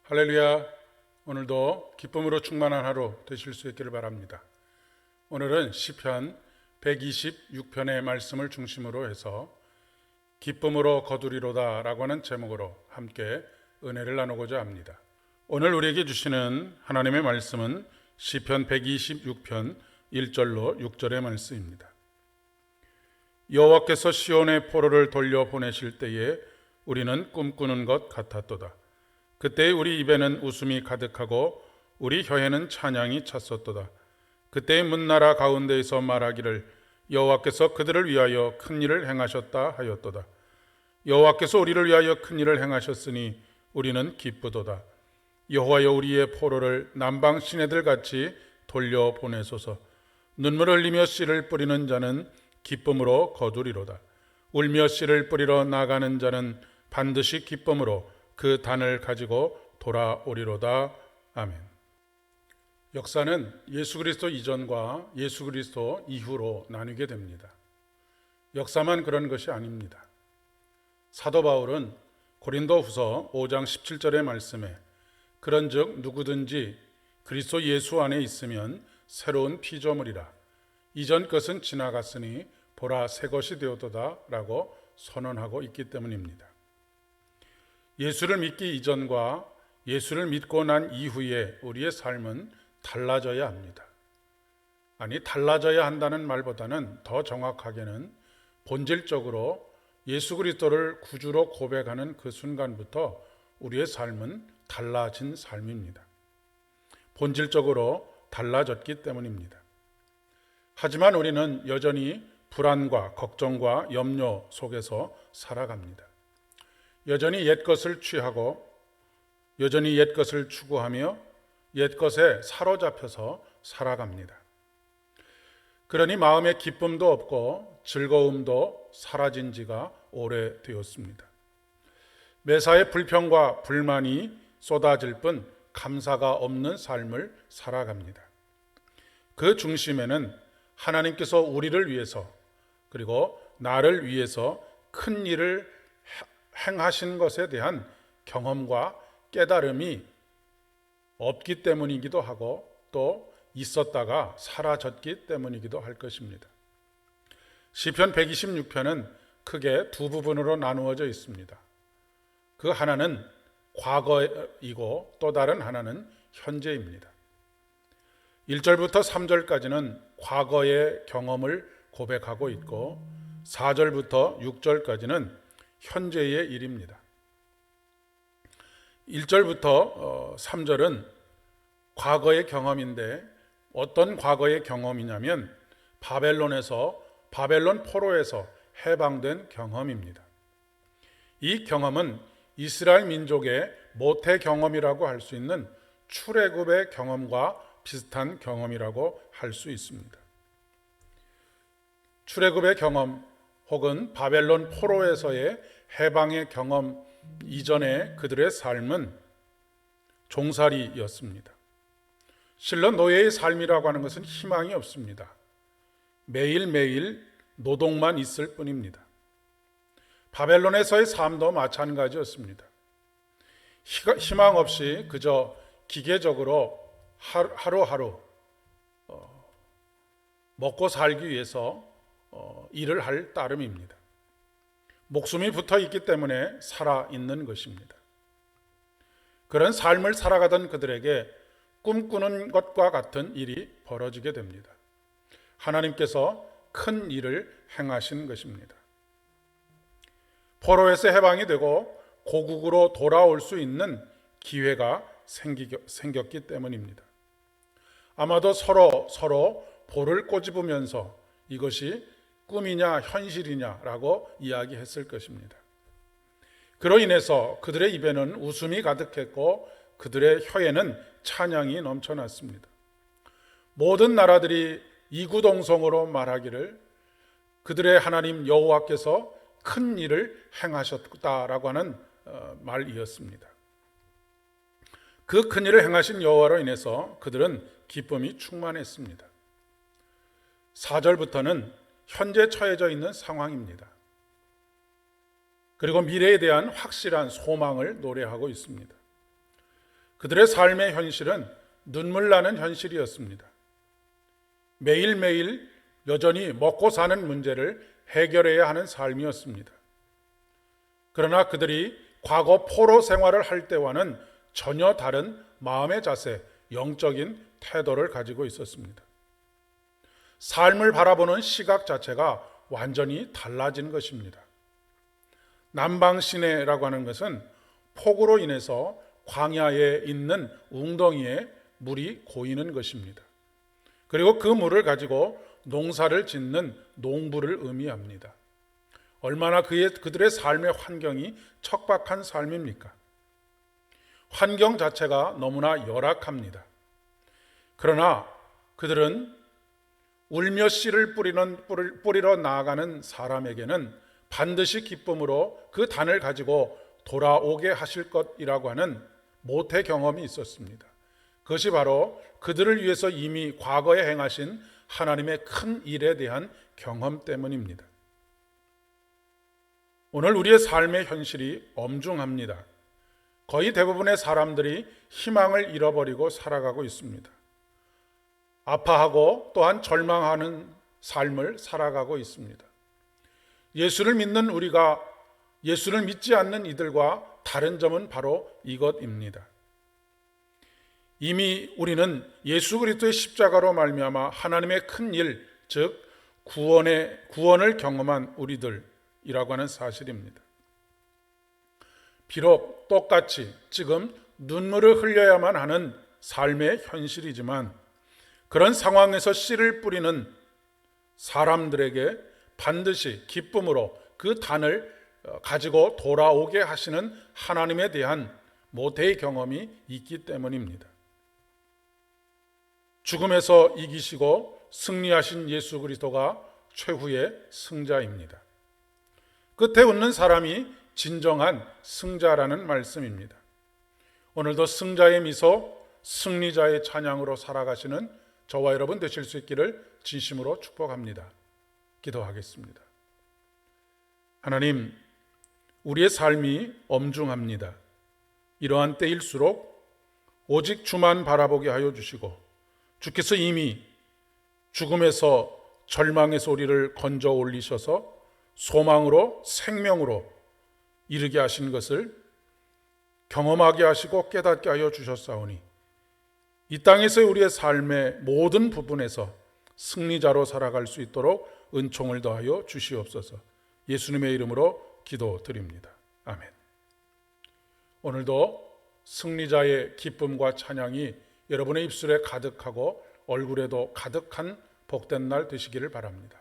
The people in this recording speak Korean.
할렐루야. 오늘도 기쁨으로 충만한 하루 되실 수 있기를 바랍니다. 오늘은 시편 126편의 말씀을 중심으로 해서 기쁨으로 거두리로다 라고 하는 제목으로 함께 은혜를 나누고자 합니다. 오늘 우리에게 주시는 하나님의 말씀은 시편 126편 1절로 6절의 말씀입니다. 여호와께서 시온의 포로를 돌려보내실 때에 우리는 꿈꾸는 것 같았도다. 그때 우리 입에는 웃음이 가득하고 우리 혀에는 찬양이 찼었도다. 그때 문나라 가운데에서 말하기를 여호와께서 그들을 위하여 큰 일을 행하셨다 하였도다. 여호와께서 우리를 위하여 큰 일을 행하셨으니 우리는 기쁘도다. 여호와여, 우리의 포로를 남방 시내들 같이 돌려보내소서. 눈물 흘리며 씨를 뿌리는 자는 기쁨으로 거두리로다. 울며 씨를 뿌리러 나가는 자는 반드시 기쁨으로 그 단을 가지고 돌아오리로다. 아멘. 역사는 예수 그리스도 이전과 예수 그리스도 이후로 나뉘게 됩니다. 역사만 그런 것이 아닙니다. 사도 바울은 고린도후서 5장 17절의 말씀에 그런즉 누구든지 그리스도 예수 안에 있으면 새로운 피조물이라. 이전 것은 지나갔으니 보라 새 것이 되었도다 라고 선언하고 있기 때문입니다. 예수를 믿기 이전과 예수를 믿고 난 이후에 우리의 삶은 달라져야 합니다. 아니, 달라져야 한다는 말보다는 더 정확하게는 본질적으로 예수 그리스도를 구주로 고백하는 그 순간부터 우리의 삶은 달라진 삶입니다. 본질적으로 달라졌기 때문입니다. 하지만 우리는 여전히 불안과 걱정과 염려 속에서 살아갑니다. 여전히 옛것을 취하고 여전히 옛것을 추구하며 옛것에 사로잡혀서 살아갑니다. 그러니 마음에 기쁨도 없고 즐거움도 사라진 지가 오래되었습니다. 매사에 불평과 불만이 쏟아질 뿐 감사가 없는 삶을 살아갑니다. 그 중심에는 하나님께서 우리를 위해서 그리고 나를 위해서 큰 일을 행하신 것에 대한 경험과 깨달음이 없기 때문이기도 하고 또 있었다가 사라졌기 때문이기도 할 것입니다. 시편 126편은 크게 두 부분으로 나누어져 있습니다. 그 하나는 과거이고 또 다른 하나는 현재입니다. 1절부터 3절까지는 과거의 경험을 고백하고 있고 4절부터 6절까지는 현재의 일입니다. 1절부터 3절은 과거의 경험인데 어떤 과거의 경험이냐면 바벨론 포로에서 해방된 경험입니다. 이 경험은 이스라엘 민족의 모태 경험이라고 할 수 있는 출애굽의 경험과 비슷한 경험이라고 할 수 있습니다. 출애굽의 경험 혹은 바벨론 포로에서의 해방의 경험 이전에 그들의 삶은 종살이였습니다. 실로 노예의 삶이라고 하는 것은 희망이 없습니다. 매일매일 노동만 있을 뿐입니다. 바벨론에서의 삶도 마찬가지였습니다. 희망 없이 그저 기계적으로 하루하루 먹고 살기 위해서 일을 할 따름입니다. 목숨이 붙어 있기 때문에 살아있는 것입니다. 그런 삶을 살아가던 그들에게 꿈꾸는 것과 같은 일이 벌어지게 됩니다. 하나님께서 큰 일을 행하신 것입니다. 포로에서 해방이 되고 고국으로 돌아올 수 있는 기회가 생겼기 때문입니다. 아마도 서로 볼을 꼬집으면서 이것이 꿈이냐 현실이냐라고 이야기했을 것입니다. 그로 인해서 그들의 입에는 웃음이 가득했고 그들의 혀에는 찬양이 넘쳐났습니다. 모든 나라들이 이구동성으로 말하기를 그들의 하나님 여호와께서 큰 일을 행하셨다라고 하는 말이었습니다. 그 큰 일을 행하신 여호와로 인해서 그들은 기쁨이 충만했습니다. 4절부터는 현재 처해져 있는 상황입니다. 그리고 미래에 대한 확실한 소망을 노래하고 있습니다. 그들의 삶의 현실은 눈물 나는 현실이었습니다. 매일매일 여전히 먹고 사는 문제를 해결해야 하는 삶이었습니다. 그러나 그들이 과거 포로 생활을 할 때와는 전혀 다른 마음의 자세, 영적인 태도를 가지고 있었습니다. 삶을 바라보는 시각 자체가 완전히 달라진 것입니다. 남방시내라고 하는 것은 폭우로 인해서 광야에 있는 웅덩이에 물이 고이는 것입니다. 그리고 그 물을 가지고 농사를 짓는 농부를 의미합니다. 얼마나 그들의 삶의 환경이 척박한 삶입니까? 환경 자체가 너무나 열악합니다. 그러나 그들은 울며 씨를 뿌리러 나아가는 사람에게는 반드시 기쁨으로 그 단을 가지고 돌아오게 하실 것이라고 하는 모태 경험이 있었습니다. 그것이 바로 그들을 위해서 이미 과거에 행하신 하나님의 큰 일에 대한 경험 때문입니다. 오늘 우리의 삶의 현실이 엄중합니다. 거의 대부분의 사람들이 희망을 잃어버리고 살아가고 있습니다. 아파하고 또한 절망하는 삶을 살아가고 있습니다. 예수를 믿는 우리가 예수를 믿지 않는 이들과 다른 점은 바로 이것입니다. 이미 우리는 예수 그리스도의 십자가로 말미암아 하나님의 큰 일, 즉 구원을 경험한 우리들이라고 하는 사실입니다. 비록 똑같이 지금 눈물을 흘려야만 하는 삶의 현실이지만 그런 상황에서 씨를 뿌리는 사람들에게 반드시 기쁨으로 그 단을 가지고 돌아오게 하시는 하나님에 대한 모태의 경험이 있기 때문입니다. 죽음에서 이기시고 승리하신 예수 그리스도가 최후의 승자입니다. 끝에 웃는 사람이 진정한 승자라는 말씀입니다. 오늘도 승자의 미소, 승리자의 찬양으로 살아가시는 저와 여러분 되실 수 있기를 진심으로 축복합니다. 기도하겠습니다. 하나님, 우리의 삶이 엄중합니다. 이러한 때일수록 오직 주만 바라보게 하여 주시고 주께서 이미 죽음에서 절망에서 우리를 건져 올리셔서 소망으로 생명으로 이르게 하신 것을 경험하게 하시고 깨닫게 하여 주셨사오니 이 땅에서의 우리의 삶의 모든 부분에서 승리자로 살아갈 수 있도록 은총을 더하여 주시옵소서. 예수님의 이름으로 기도드립니다. 아멘. 오늘도 승리자의 기쁨과 찬양이 여러분의 입술에 가득하고 얼굴에도 가득한 복된 날 되시기를 바랍니다.